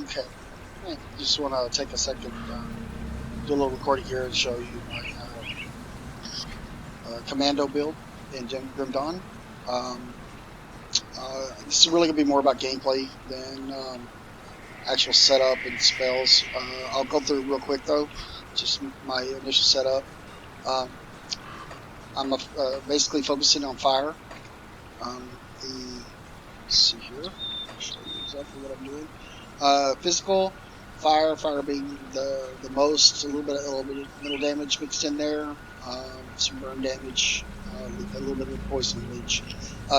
Okay. Just want to take a second, do a little recording here and show you my Commando build in Grim Dawn. Um, this is really going to be more about gameplay than actual setup and spells. I'll go through it real quick though, just my initial setup. Um, I'm basically focusing on fire. Let's see here, I'll show you exactly what I'm doing. Physical, fire being the most, a little bit of elemental damage mixed in there, some burn damage, a little bit of poison leech.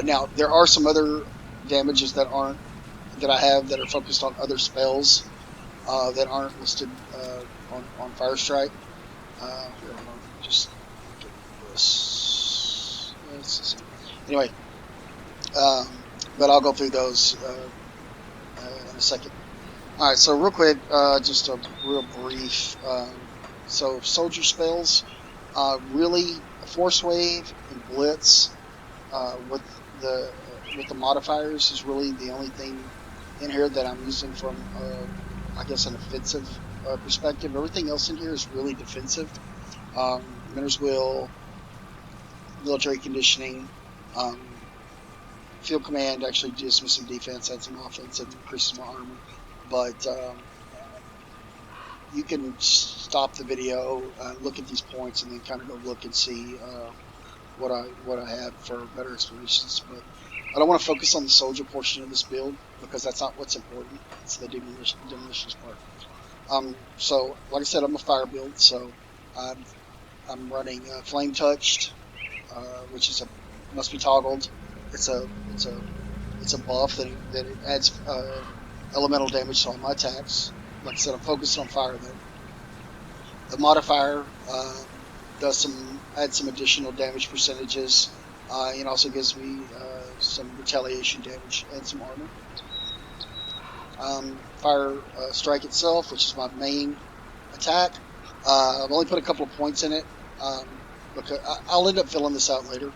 Now there are some other damages that I have that are focused on other spells that aren't listed on Fire Strike. Here, hold on, just get this. Anyway, um, but I'll go through those in a second. All right, so real quick, just a real brief. So soldier spells, really Force Wave and Blitz with the modifiers is really the only thing in here that I'm using from I guess an offensive perspective. Everything else in here is really defensive. Minner's Will, military conditioning, um, field command actually gives me some defense and some offense and increases my armor. But you can stop the video, look at these points, and then kind of go look and see what I have for better explanations. But I don't want to focus on the soldier portion of this build because that's not what's important. It's the demolitions part. So like I said, I'm a fire build, so I'm running flame touched, which is must be toggled. It's a buff that it adds elemental damage to all my attacks. Like I said, I'm focused on fire though. The modifier adds some additional damage percentages. It also gives me some retaliation damage and some armor. Fire strike itself, which is my main attack. I've only put a couple of points in it because I'll end up filling this out later.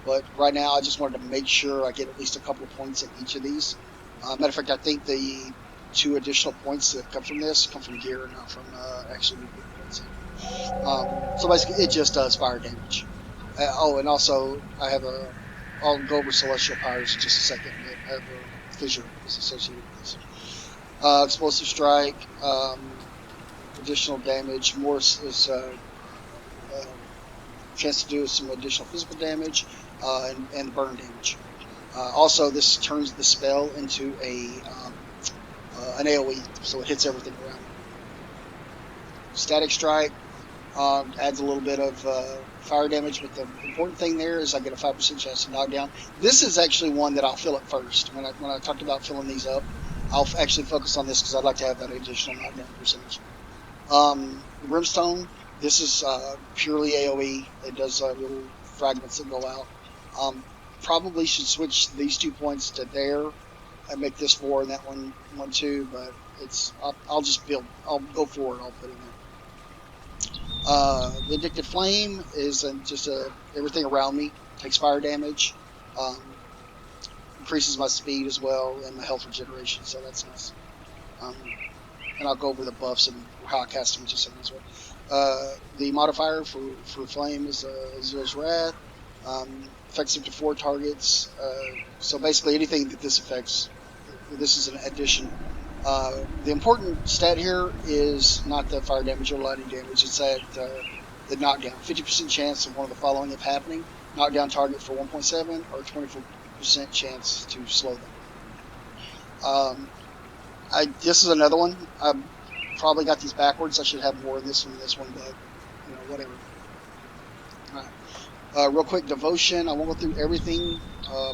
But right now, I just wanted to make sure I get at least a couple of points in each of these. Matter of fact, I think the 2 additional points that come from this come from gear, not from actually putting points in. So basically, it just does fire damage. And also, I'll go over Celestial Powers in just a second, but I have a fissure is associated with this. Explosive Strike, additional damage, more is chance to do some additional physical damage and burn damage. Also, this turns the spell into an AoE, so it hits everything around. Static Strike adds a little bit of fire damage, but the important thing there is I get a 5% chance to knock down. This is actually one that I'll fill at first. When I talked about filling these up, I'll actually focus on this because I'd like to have that additional knockdown percentage. Brimstone, this is purely AoE. It does little fragments that go out. Probably should switch these 2 points to there and make this 4 and that one 2, but I'll just build. I'll go for it. I'll put it in there. Vindictive Flame is just everything around me takes fire damage. Increases my speed as well and my health regeneration, so that's nice. And I'll go over the buffs and how I cast them in just a second as well. The modifier for Flame is Azura's Wrath. Affects up to 4 targets. So basically anything that this affects, this is an addition. The important stat here is not the fire damage or lightning damage. It's that the knockdown. 50% chance of one of the following if happening. Knockdown target for 1.7 or 24% chance to slow them. This is another one. I probably got these backwards. I should have more in this one than this one, but whatever. All right. Real quick, devotion. I won't go through everything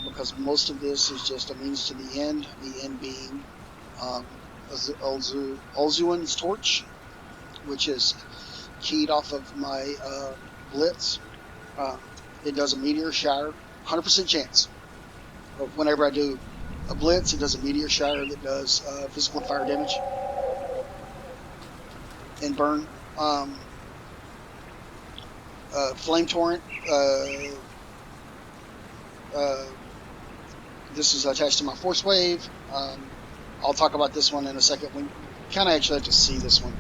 because most of this is just a means to the end. The end being Olzuan's torch, which is keyed off of my blitz. It does a meteor shower, 100% chance. Whenever I do a blitz, it does a meteor shower that does physical and fire damage and burn. Flame torrent. This is attached to my force wave. I'll talk about this one in a second. We kind of actually have to see this one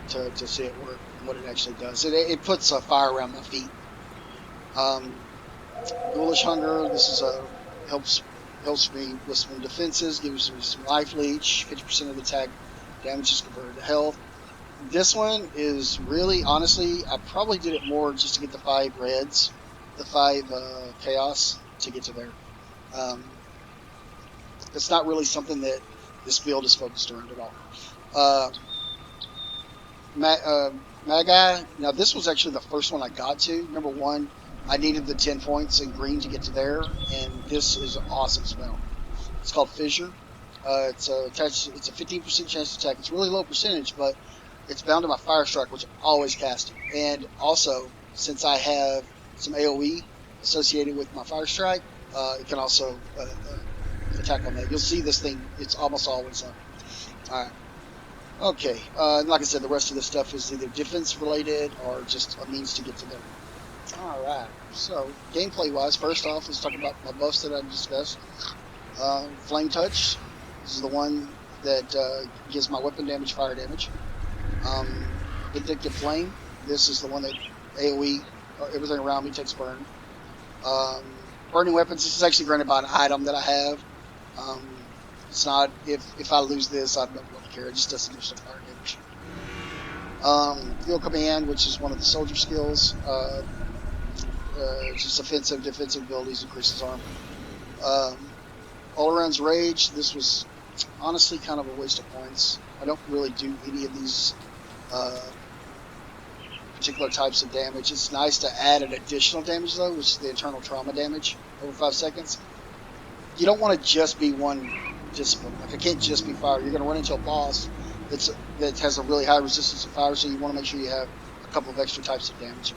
to see it work and what it actually does. It puts a fire around my feet. Ghoulish Hunger. This is helps me with some defenses, gives me some life leech. 50% of the attack damage is converted to health. This one is really, honestly, I probably did it more just to get the 5 reds, the 5 chaos to get to there. It's not really something that this build is focused around at all. Magi, now this was actually the first one I got to. Number 1, I needed the 10 points in green to get to there, and this is an awesome spell. It's called Fissure. It's a 15% chance to attack. It's really low percentage, but it's bound to my Fire Strike, which I'm always casting. And also, since I have some AoE associated with my Fire Strike, it can also attack on that. You'll see this thing, it's almost always up. Alright. Okay, like I said, the rest of this stuff is either defense related or just a means to get to them. Alright, so gameplay wise, first off, let's talk about my buffs that I discussed. Flame Touch, this is the one that gives my weapon damage, fire damage. Vindictive Flame, this is the one that AoE, everything around me takes burn. Burning Weapons, this is actually granted by an item that I have. It's not, if I lose this, I don't really care, it just doesn't do some fire damage. Field Command, which is one of the soldier skills, just offensive, defensive abilities, increases armor. All Around's Rage, this was honestly kind of a waste of points. I don't really do any of these particular types of damage. It's nice to add an additional damage though, which is the internal trauma damage over 5 seconds. You don't want to just be one discipline. Like, it can't just be fire. You're going to run into a boss that has a really high resistance to fire, so you want to make sure you have a couple of extra types of damage.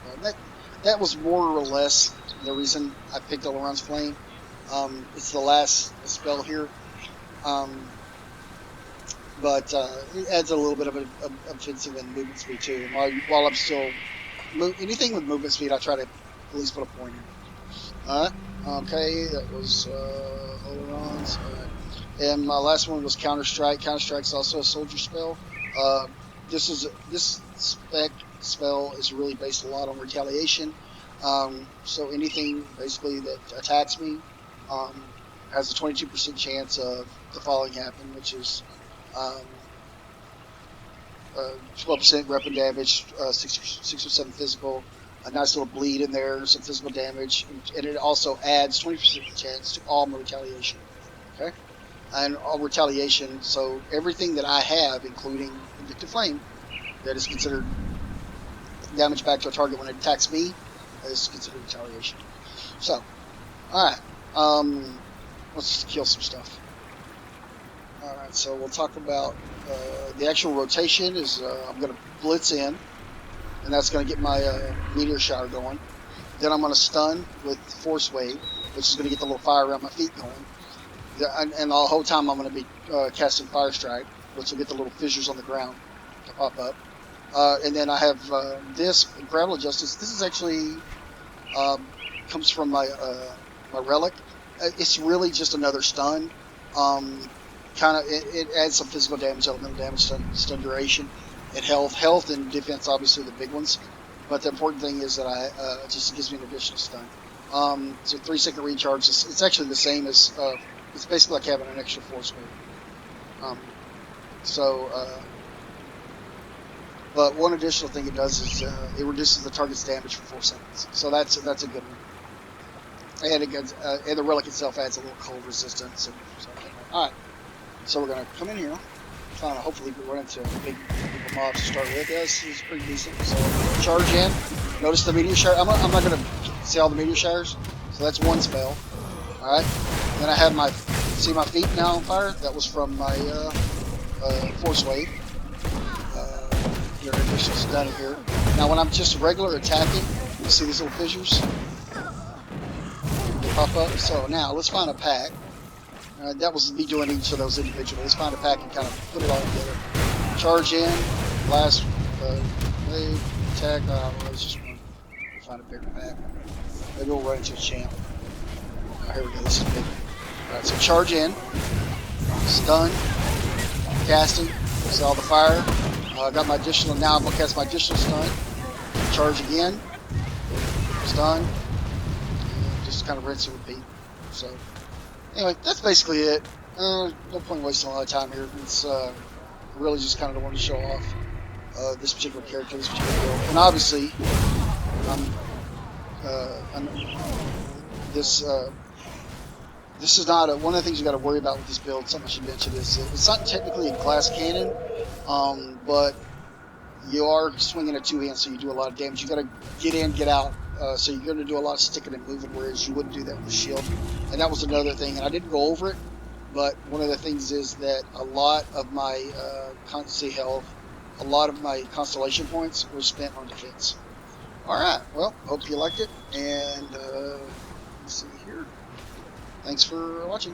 That was more or less the reason I picked All Around's Flame. It's the last spell here. But it adds a little bit of an offensive and movement speed too. While I'm still anything with movement speed, I try to at least put a point in. Okay, that was Oleron's. And my last one was Counter Strike. Counter Strike's also a soldier spell. This spell is really based a lot on retaliation. So anything basically that attacks me has a 22% chance of the following happen, which is 12% weapon damage, 6 or 7 physical, a nice little bleed in there, some physical damage, and it also adds 20% chance to all my retaliation. Okay, and all retaliation. So everything that I have, including Vindictive Flame, that is considered damage back to a target when it attacks me, is considered retaliation. So, all right, let's kill some stuff. Alright, so we'll talk about the actual rotation is I'm going to blitz in, and that's going to get my meteor shower going. Then I'm going to stun with Force Wave, which is going to get the little fire around my feet going. And the whole time I'm going to be casting Fire Strike, which will get the little fissures on the ground to pop up. And then I have this Gravel of Justice. This is actually comes from my relic. It's really just another stun. It adds some physical damage, elemental damage, stun duration, and health and defense, obviously the big ones. But the important thing is that it just gives me an additional stun. It's a 3-second recharge. It's actually the same as it's basically like having an extra Force Wave. But one additional thing it does is it reduces the target's damage for 4 seconds. So that's a good one. And and the relic itself adds a little cold resistance. All right. So we're going to come in here, trying to hopefully run into big mobs to start with. Yeah, this is pretty decent. So charge in. Notice the meteor shower. I'm not going to see all the meteor showers. So that's one spell. All right. Then I have see my feet now on fire. That was from my Force Wave. Your additional stun here. Now when I'm just regular attacking, you see these little fissures pop up. So now let's find a pack. That was me doing each of those individually. Let's find a pack and kind of put it all together. Charge in, blast, wave, attack. Let's just find a bigger pack. Maybe we'll run into a champ. Here we go. This is big. Alright, so charge in, stun, casting. See all the fire. Got my additional. Now I'm gonna cast my additional stun. Charge again. Stun. And just kind of rinse and repeat. So anyway, that's basically it. No point wasting a lot of time here. It's really just kind of want to show off this particular character, this particular build, and obviously, this is not one of the things you got to worry about with this build. Something I should mention is it's not technically a glass cannon, but you are swinging a two-hand, so you do a lot of damage. You got to get in, get out. So you're going to do a lot of sticking and moving, whereas you wouldn't do that with a shield. And that was another thing, and I didn't go over it, but one of the things is that a lot of my constancy health, a lot of my constellation points were spent on defense. All right, well, hope you liked it, and let's see here. Thanks for watching.